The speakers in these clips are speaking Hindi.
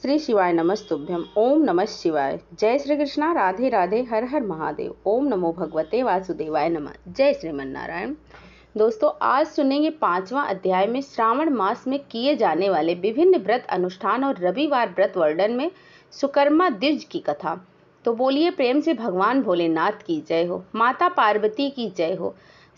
श्री शिवाय नमस्तुभ्यम। ओम नमः शिवाय। जय श्री कृष्णा। राधे राधे। हर हर महादेव। ओम नमो भगवते वासुदेवाय नमः। जय श्रीमन नारायण। दोस्तों, आज सुनेंगे 5वां अध्याय में श्रावण मास में किए जाने वाले विभिन्न व्रत अनुष्ठान और रविवार व्रत वर्णन में सुकर्मा द्विज की कथा। तो बोलिए प्रेम से भगवान भोलेनाथ की जय हो, माता पार्वती की जय हो,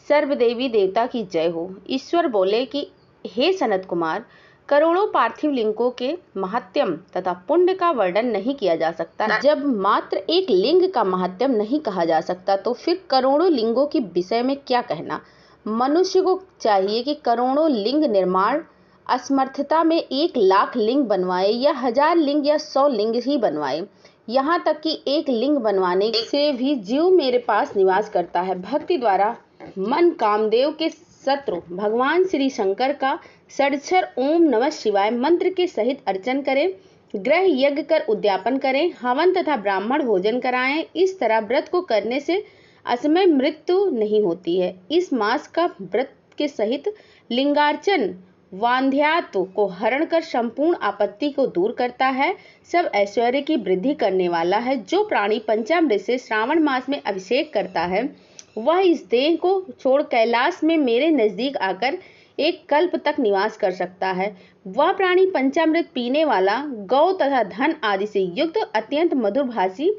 सर्व देवी देवता की जय हो। ईश्वर बोले कि हे सनत कुमार, करोड़ों पार्थिव लिंगों के महात्म्य तथा पुण्य का वर्णन नहीं किया जा सकता। जब मात्र एक लिंग का महात्म्य नहीं कहा जा सकता तो फिर करोड़ों लिंगों के विषय में क्या कहना। मनुष्य को चाहिए कि करोड़ों लिंग निर्माण असमर्थता में 1,00,000 लिंग बनवाए या 1000 लिंग या 100 लिंग ही बनवाए। यहाँ तक कि एक लिंग बनवाने से भी जीव मेरे पास निवास करता है। भक्ति द्वारा मन कामदेव के शत्रु भगवान श्री शंकर का षडक्षर ओम नमः शिवाय मंत्र के सहित अर्चन करें, ग्रह यज्ञ कर उद्यापन करें, हवन तथा ब्राह्मण भोजन कराएं। इस तरह व्रत को करने से असमय मृत्यु नहीं होती है। इस मास का व्रत के सहित लिंगार्चन वांध्यात्व को हरण कर संपूर्ण आपत्ति को दूर करता है, सब ऐश्वर्य की वृद्धि करने वाला है। जो प्राणी पंचामृत से श्रावण मास में अभिषेक करता है वह इस देह को छोड़ कैलाश में मेरे नजदीक आकर एक कल्प तक निवास कर सकता है। वह प्राणी पंचामृत पीने वाला, गौ तथा धन आदि से युक्त, अत्यंत मधुरभाषी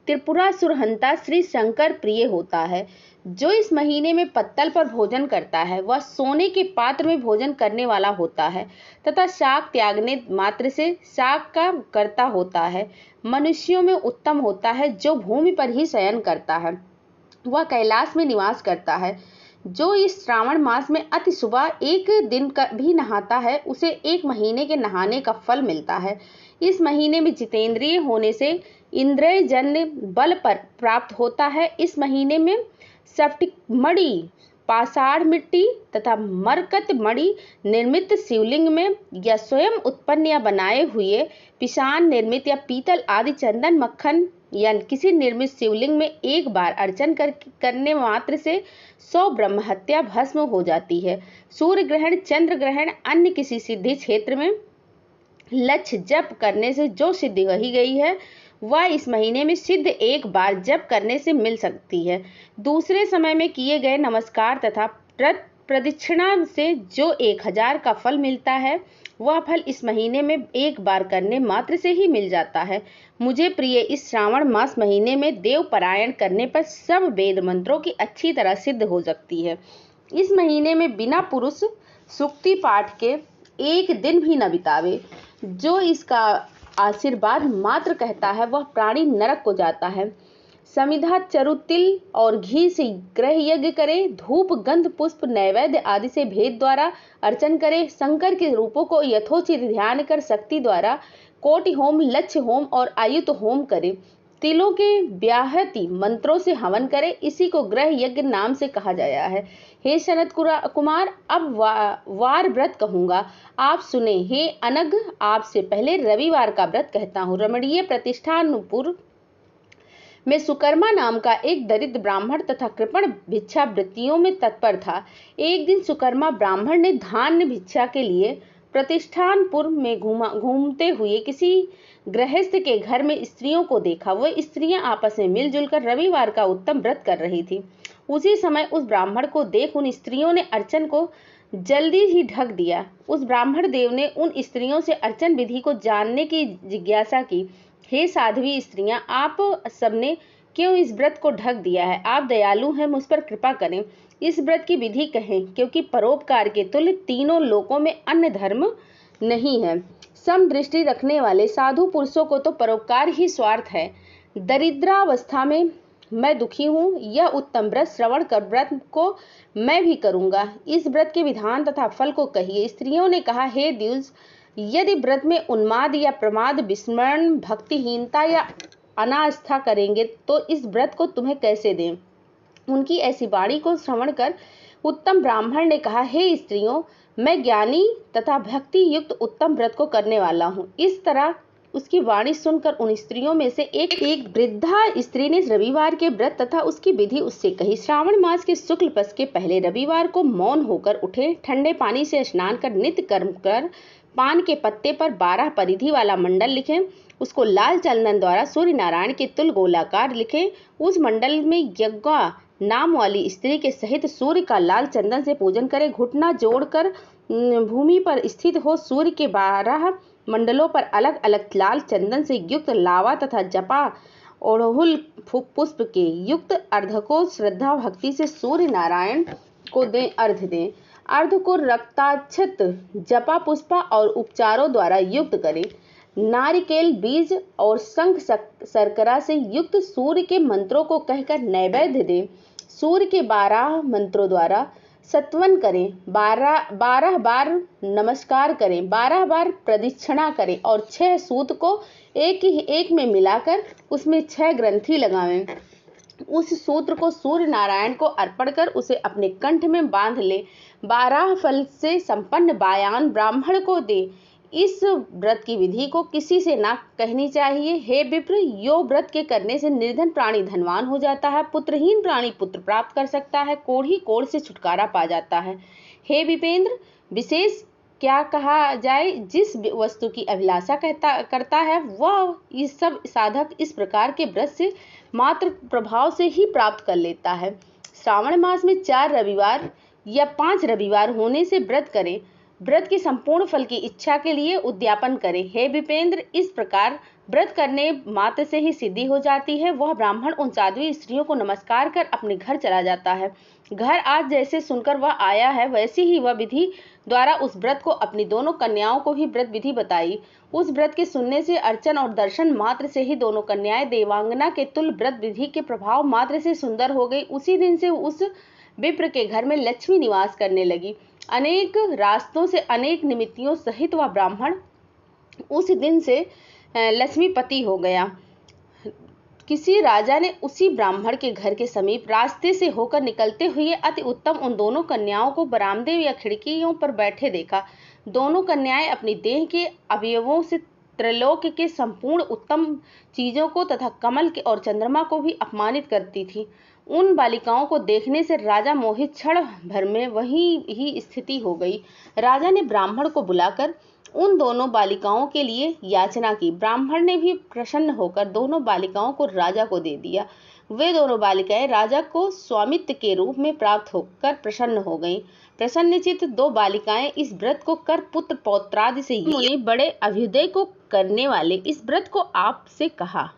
त्रिपुरासुर हंता श्री शंकर प्रिय होता है। जो इस महीने में पत्तल पर भोजन करता है वह सोने के पात्र में भोजन करने वाला होता है तथा शाक त्यागने मात्र से शाक का कर्ता होता है। मनुष्यों में उत्तम होता है जो भूमि पर ही शयन करता है, वह कैलाश में निवास करता है। जो इस श्रावण मास में अति सुबह एक दिन का भी नहाता है उसे 1 महीने के नहाने का फल मिलता है। इस महीने में जितेंद्रिय होने से इंद्रियजन्य बल पर प्राप्त होता है। इस महीने में स्फटिक मणि, पाषाण मिट्टी तथा मरकत मणि निर्मित शिवलिंग में या स्वयं उत्पन्न या बनाए हुए पिशान निर्मित या पीतल आदि चंदन मक्खन या किसी निर्मित शिवलिंग में एक बार अर्चन करने मात्र से 100 ब्रह्महत्या भस्म हो जाती है। सूर्य ग्रहण, चंद्र ग्रहण, अन्य किसी सिद्धि क्षेत्र में लक्ष्य जप करने से जो सिद्धि कही गई है वह इस महीने में सिद्ध एक बार जप करने से मिल सकती है। दूसरे समय में किए गए नमस्कार तथा प्रदक्षिणा से जो 1000 का फल मिलता है वह फल इस महीने में एक बार करने मात्र से ही मिल जाता है। मुझे प्रिय इस श्रावण मास महीने में देव पारायण करने पर सब वेद मंत्रों की अच्छी तरह सिद्ध हो सकती है। इस महीने में बिना पुरुष सुक्ति पाठ के एक दिन भी न बितावे। जो इसका आशीर्वाद मात्र कहता है वह प्राणी नरक को जाता है। समिधा, चरु, तिल और घी से ग्रह यज्ञ करे, धूप, गंध, पुष्प, नैवेद्य आदि से भेद द्वारा अर्चन करे, शंकर के रूपों को यथोचित ध्यान कर शक्ति द्वारा कोटि होम, लक्ष्य होम और आयुत होम करे, तिलों के व्याहति मंत्रों से हवन करे। इसी को ग्रह यज्ञ नाम से कहा गया है। हे सनत कुमार, अब वार व्रत कहूंगा, आप सुने। हे अनग, आपसे पहले रविवार का व्रत कहता हूँ। रमणीय प्रतिष्ठानपुर में सुकर्मा नाम का एक दरिद्र ब्राह्मण तथा कृपण भिक्षा वृत्तियों में तत्पर था। एक दिन सुकर्मा ब्राह्मण ने धान्य भिक्षा के लिए प्रतिष्ठानपुर में घूमते हुए किसी गृहस्थ के घर में स्त्रियों को देखा। वह स्त्रियां आपस में मिलजुल कर रविवार का उत्तम व्रत कर रही थी। उसी समय उस ब्राह्मण को देख उन स्त्रियों ने अर्चन को जल्दी ही ढक दिया। उस ब्राह्मण देव ने उन स्त्रियों से अर्चन विधि को जानने की जिज्ञासा की। हे साध्वी स्त्रियां, आप सबने क्यों इस व्रत को ढक दिया है? आप दयालु हैं, मुझ पर कृपा करें, इस व्रत की विधि कहें, क्योंकि परोपकार के तुल्य तीनों लोकों में अन्य धर्म नहीं है। सम दृष्टि रखने वाले साधु पुरुषों को तो परोपकार ही स्वार्थ है। दरिद्रावस्था में मैं दुखी हूँ, यह उत्तम व्रत श्रवण कर व्रत को मैं भी करूँगा। इस व्रत के विधान तथा फल को कहिए। स्त्रियों ने कहा, हे द्विज, यदि व्रत में उन्माद या प्रमाद, विस्मरण, भक्तिहीनता या अनास्था करेंगे तो इस व्रत को तुम्हें कैसे दें। उनकी ऐसी वाणी को श्रवण कर उत्तम ब्राह्मण ने कहा, हे स्त्रियों, मैं ज्ञानी तथा भक्ति युक्त उत्तम व्रत को करने वाला हूँ। इस तरह उसकी वाणी सुनकर उन स्त्रियों में से एक वृद्धा स्त्री ने रविवार के व्रत तथा उसकी विधि उससे कही। श्रावण मास के शुक्ल पक्ष के पहले रविवार को मौन होकर उठे, ठंडे पानी से स्नान कर नित्य कर्म कर पान के पत्ते पर 12 परिधि वाला मंडल लिखें, उसको लाल चंदन द्वारा सूर्य नारायण के तुल्य गोलाकार लिखें। उस मंडल में यज्ञा नाम वाली स्त्री के सहित सूर्य का लाल चंदन से पूजन करें। घुटना जोड़कर भूमि पर स्थित हो सूर्य के 12 मंडलों पर अलग अलग लाल चंदन से युक्त लावा तथा जपा अड़हुल पुष्प के युक्त अर्घ को श्रद्धा भक्ति से सूर्य नारायण को दें। अर्घ दें। अर्घ को रक्ताक्षत, जपा पुष्पा और उपचारों द्वारा युक्त करें। नारिकेल बीज और शंख शर्करा से युक्त सूर्य के मंत्रों को कहकर नैवेद्य दें। सूर्य के 12 मंत्रों द्वारा स्तवन करें। 12 बार नमस्कार करें, 12 बार प्रदक्षिणा करें और 6 सूत को एक में मिलाकर उसमें 6 ग्रंथि लगावें। उस सूत्र को सूर्य नारायण को अर्पण कर उसे अपने कंठ में बांध ले। 12 फल से संपन्न बायान ब्राह्मण को दे। इस व्रत की विधि को किसी से ना कहनी चाहिए। हे विप्र, यो व्रत के करने से निर्धन प्राणी धनवान हो जाता है, पुत्रहीन प्राणी पुत्र प्राप्त कर सकता है, कोढ़ी कोढ़ से छुटकारा पा जाता है। हे विपेंद्र, विशेष क्या कहा जाए, जिस वस्तु की अभिलाषा करता है वह इस सब साधक इस प्रकार के व्रत से मात्र प्रभाव से ही प्राप्त कर लेता है। श्रावण मास में 4 रविवार या 5 रविवार होने से व्रत करें। व्रत के संपूर्ण फल की इच्छा के लिए उद्यापन करें। हे विपेंद्र, इस प्रकार व्रत करने मात्र से ही सिद्धि हो जाती है। वह ब्राह्मण उन साध्वी स्त्रियों को नमस्कार कर अपने घर चला जाता है। घर आज जैसे सुनकर वह आया है वैसी ही वह विधि द्वारा उस व्रत को अपनी दोनों कन्याओं को भी व्रत विधि बताई। उस व्रत के सुनने से, अर्चन और दर्शन मात्र से ही दोनों कन्याएं देवांगना के तुल्य व्रत विधि के प्रभाव मात्र से सुंदर हो गई। उसी दिन से उस विप्र के घर में लक्ष्मी निवास करने लगी। अनेक रास्तों से अनेक निमित्तियों सहित वह ब्राह्मण उस दिन से लक्ष्मीपति हो गया। किसी राजा ने उसी ब्राह्मण के घर के समीप रास्ते से होकर निकलते हुए अति उत्तम उन दोनों कन्याओं को बरामदे या खिड़कियों पर बैठे देखा। दोनों कन्याएं अपनी देह के अवयवों से त्रैलोक्य के संपूर्ण उत्तम चीजों को तथा कमल के और चंद्रमा को भी अपमानित करती थी। उन बालिकाओं को देखने से राजा मोहित क्षण भर में वहीं ही स्थिति हो गई। राजा ने ब्राह्मण को बुलाकर उन दोनों बालिकाओं के लिए याचना की। ब्राह्मण ने भी प्रसन्न होकर दोनों बालिकाओं को राजा को दे दिया। वे दोनों बालिकाएं राजा को स्वामित्व के रूप में प्राप्त होकर प्रसन्न हो गईं। प्रसन्नचित्त 2 बालिकाएं इस व्रत को कर पुत्र पौत्रादि से मुनि बड़े अभ्युदय को करने वाले इस व्रत को आपसे कहा।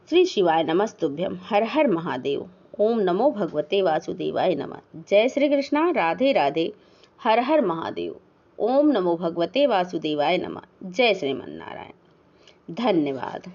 श्री शिवाय नमस्तुभ्यम। हर हर महादेव। ओम नमो भगवते वासुदेवाय नमः। जय श्री कृष्णा। राधे राधे। हर हर महादेव। ओम नमो भगवते वासुदेवाय नमः। जय श्रीमन्नारायण। धन्यवाद।